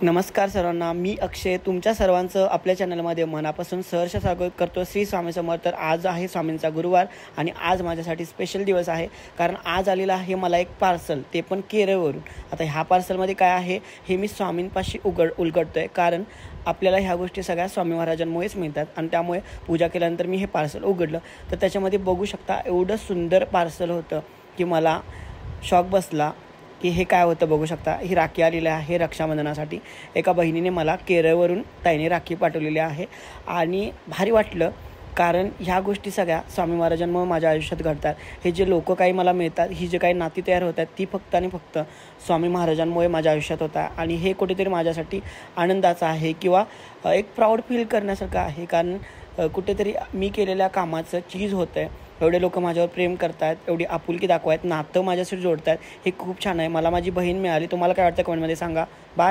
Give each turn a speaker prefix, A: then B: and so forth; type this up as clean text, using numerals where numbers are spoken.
A: नमस्कार सर्वांना, मी अक्षय तुमच्या सर्वांचं आपल्या चॅनलमध्ये मनापासून सहर्ष स्वागत करतो. श्री स्वामी समर्थ. तर आज आहे स्वामींचा गुरुवार आणि आज माझ्यासाठी स्पेशल दिवस आहे, कारण आज आलेला आहे मला एक पार्सल, ते पण केरळवरून. आता ह्या पार्सलमध्ये काय आहे हे मी स्वामींपाशी उलगडतो आहे, कारण आपल्याला ह्या गोष्टी सगळ्या स्वामी महाराजांमुळेच मिळतात आणि त्यामुळे पूजा केल्यानंतर मी हे पार्सल उघडलं तर त्याच्यामध्ये बघू शकता एवढं सुंदर पार्सल होतं की मला शॉक बसला की हे काय होतं. बघू शकता ही राखी आलेली आहे रक्षाबंधनासाठी. एका बहिणीने मला केरळवरून ताईने राखी पाठवलेली आहे आणि भारी वाटलं, कारण ह्या गोष्टी सगळ्या स्वामी महाराजांमुळे माझ्या आयुष्यात घडतात. हे जे लोक काही मला मिळतात, ही जे काही नाती तयार होतात ती फक्त आणि फक्त स्वामी महाराजांमुळे माझ्या आयुष्यात होतात आणि हे कुठेतरी माझ्यासाठी आनंदाचं आहे किंवा एक प्राऊड फील करण्यासारखं आहे, कारण कुठेतरी मी केलेल्या कामाचं चीज होतं आहे. एवढे लोक माझ्यावर प्रेम करतात, एवढी आपुलकी दाखवतात, नातं माझ्याशी जोडतात, हे खूप छान आहे. मला माझी बहीण मिळाली. तुम्हाला काय वाटतं कमेंटमध्ये सांगा. बाय.